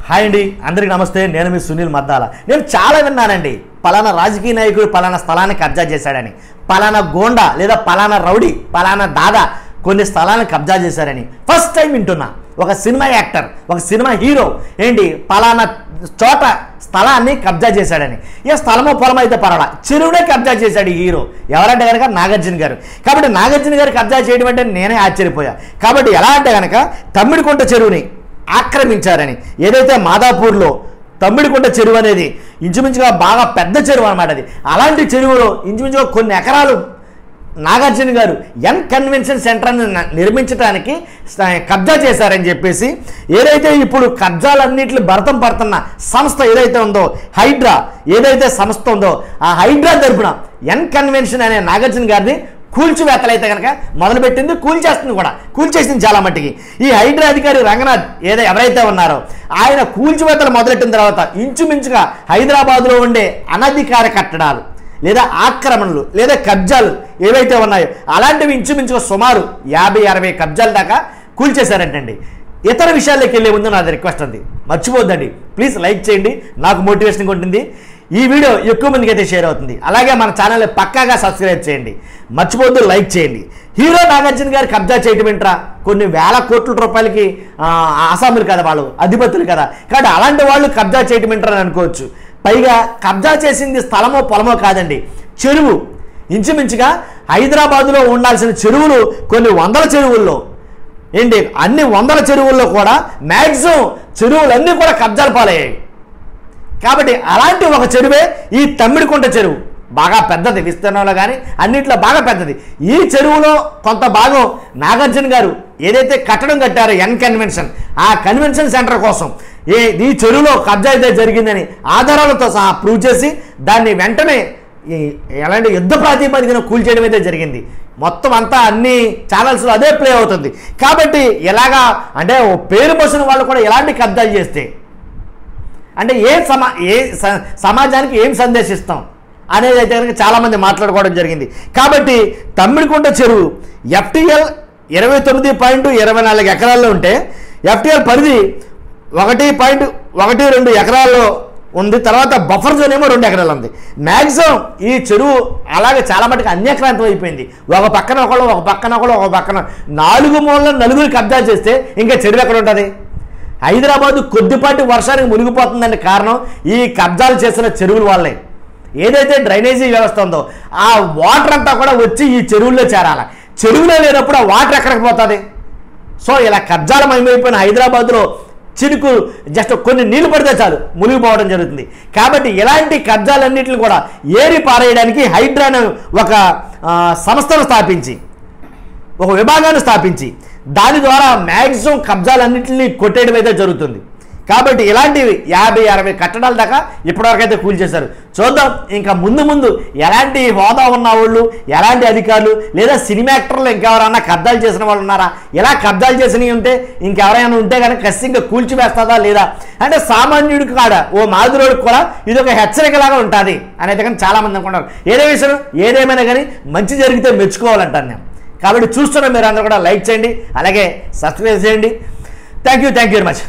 Hi అండి, అందరికీ నమస్తే. నేను మీ సునీల్ మద్దాల. నేను చాలా విన్నానండి, పలానా రాజకీయ నాయకుడు పలానా స్థలాన్ని కబ్జా చేశాడని, పలానా గోండా లేదా పలానా రౌడీ, పలానా దాదా కొన్ని స్థలాలను కబ్జా చేశారని. ఫస్ట్ టైం వింటున్నా. ఒక సినిమా యాక్టర్, ఒక సినిమా హీరో ఏంటి పలానా చోట స్థలాన్ని కబ్జా చేశాడని. ఏ స్థలమో పొలం అయితే పర్వాలా, చెరువునే కబ్జా చేశాడు ఈ హీరో. ఎవరంటే కనుక నాగార్జున గారు. కాబట్టి నాగార్జున గారు కబ్జా చేయడం అంటే నేనే ఆశ్చర్యపోయా. కాబట్టి ఎలా అంటే కనుక తమ్మిడికుంట చెరువుని ఆక్రమించారని. ఏదైతే మాదాపూర్లో తమ్మిడికుంట చెరువు అనేది ఇంచుమించుగా బాగా పెద్ద చెరువు అనమాట. అది అలాంటి చెరువులో ఇంచుమించుగా కొన్ని ఎకరాలు నాగార్జున గారు ఎన్ కన్వెన్షన్ సెంటర్ని నిర్మించడానికి కబ్జా చేశారని చెప్పేసి, ఏదైతే ఇప్పుడు కబ్జాలన్నింటిని భరతం పడుతున్న సంస్థ ఏదైతే ఉందో, హైడ్రా ఏదైతే సంస్థ ఉందో, ఆ హైడ్రా తరపున ఎన్ కన్వెన్షన్ అనే నాగార్జున గారిని కూల్చివేతలైతే కనుక మొదలుపెట్టింది, కూల్చేస్తుంది కూడా, కూల్చేసింది చాలా మట్టికి. ఈ హైడ్రా అధికారి రంగనాథ్ ఎవరైతే ఉన్నారో ఆయన కూల్చివేతలు మొదలెట్టిన తర్వాత ఇంచుమించుగా హైదరాబాద్లో ఉండే అనధికార కట్టడాలు లేదా ఆక్రమణలు లేదా కబ్జాలు ఏవైతే ఉన్నాయో అలాంటివి ఇంచుమించుగా సుమారు 50-60 కబ్జాల దాకా కూల్చేశారంటండి. ఇతర విషయాల్లోకి వెళ్ళే ముందు నాది రిక్వెస్ట్ ఉంది, మర్చిపోద్దండి, ప్లీజ్ లైక్ చేయండి, నాకు మోటివేషన్గా ఉంటుంది. ఈ వీడియో ఎక్కువ మందికి అయితే షేర్ అవుతుంది. అలాగే మన ఛానల్ని పక్కాగా సబ్స్క్రైబ్ చేయండి, మర్చిపోద్దు లైక్ చేయండి. హీరో నాగార్జున గారు కబ్జా చేయటం ఏంట్రా, కొన్ని వేల కోట్ల రూపాయలకి ఆసాములు కదా, వాళ్ళు అధిపతులు కదా, కాబట్టి అలాంటి వాళ్ళు కబ్జా చేయటం ఏంట్రా అని అనుకోవచ్చు. పైగా కబ్జా చేసింది స్థలమో పొలమో కాదండి, చెరువు. ఇంచుమించుగా హైదరాబాదులో ఉండాల్సిన చెరువులు కొన్ని వందల చెరువుల్లో ఏంటి, అన్ని వందల చెరువుల్లో కూడా మ్యాక్సిమం చెరువులన్నీ కూడా కబ్జాల పాలయ్యాయి. కాబట్టి అలాంటి ఒక చెరువే ఈ తమ్మిడికుంట చెరువు. బాగా పెద్దది, విస్తీర్ణంలో కానీ అన్నింటిలో బాగా పెద్దది. ఈ చెరువులో కొంత భాగం నాగార్జున గారు ఏదైతే కట్టడం కట్టారో ఎన్ కన్వెన్షన్, ఆ కన్వెన్షన్ సెంటర్ కోసం ఈ చెరువులో కబ్జా అయితే జరిగిందని ఆధారాలతో సహా ప్రూవ్ చేసి దాన్ని వెంటనే ఎలాంటి యుద్ధ ప్రాతిపదికన కూల్చేయడం అయితే జరిగింది. మొత్తం అంతా అన్ని ఛానల్స్లో అదే ప్లే అవుతుంది. కాబట్టి ఎలాగా అంటే పేరు బస్సున వాళ్ళు కూడా ఎలాంటి కబ్జాలు చేస్తే అంటే సమాజానికి ఏం సందేశిస్తాం అనేది అయితే కనుక చాలామంది మాట్లాడుకోవడం జరిగింది. కాబట్టి తమ్మిడికుంట చెరువు FTL 29.24 ఎకరాల్లో ఉంటే FTL పరిధి 1.12 ఎకరాల్లో ఉంది. తర్వాత బఫర్ జోన్ ఏమో 2 ఎకరాలు ఉంది. మ్యాక్సిమం ఈ చెరువు అలాగే చాలా మటుకు అన్యక్రాంతం అయిపోయింది. ఒక పక్కన ఒకళ్ళు, ఒక పక్కన ఒకళ్ళు, ఒక పక్కన 4 మూలలో నలుగురు కబ్జా చేస్తే ఇంకా చెరువు ఎక్కడ ఉంటుంది? హైదరాబాదు కొద్దిపాటి వర్షానికి మునిగిపోతుందంటే కారణం ఈ కబ్జాలు చేసిన చెరువుల వాళ్ళే. ఏదైతే డ్రైనేజీ వ్యవస్థ ఉందో ఆ వాటర్ అంతా కూడా వచ్చి ఈ చెరువుల్లో చేరాలి. చెరువులో లేనప్పుడు ఆ వాటర్ ఎక్కడికి పోతుంది? సో ఇలా కబ్జాలు మయమైపోయిన హైదరాబాద్లో చిరుకు జస్ట్ కొన్ని నీళ్లు పడితే చాలు మునిగిపోవడం జరుగుతుంది. కాబట్టి ఇలాంటి కబ్జాలన్నింటిని కూడా ఏరి పారేయడానికి హైడ్రాను ఒక సంస్థను స్థాపించి, ఒక విభాగాన్ని స్థాపించి దాని ద్వారా మ్యాక్సిమం కబ్జాలన్నింటినీ కొట్టేయడం అయితే జరుగుతుంది. కాబట్టి ఇలాంటివి 50-60 కట్టడాల దాకా ఇప్పటివరకు అయితే కూల్చేశారు. చూద్దాం ఇంకా ముందు ఎలాంటి హోదా ఉన్న వాళ్ళు, ఎలాంటి అధికారులు లేదా సినిమా యాక్టర్లు ఇంకెవరైనా కబ్జాలు చేసిన వాళ్ళు ఉన్నారా, ఇలా కబ్జాలు చేసినవి ఉంటే ఇంకెవరైనా ఉంటే కనుక ఖచ్చితంగా కూల్చివేస్తుందా లేదా అంటే సామాన్యుడికి కాడ ఓ మాదిరోడికి కూడా ఇది ఒక హెచ్చరికలాగా ఉంటుంది అనేది కానీ చాలామంది అనుకుంటారు. ఏదేమైనా కానీ మంచి జరిగితే మెచ్చుకోవాలంటాను నేను. కాబట్టి చూస్తున్న మీరు అందరూ కూడా లైక్ చేయండి, అలాగే సబ్స్క్రైబ్ చేయండి. Thank you very much.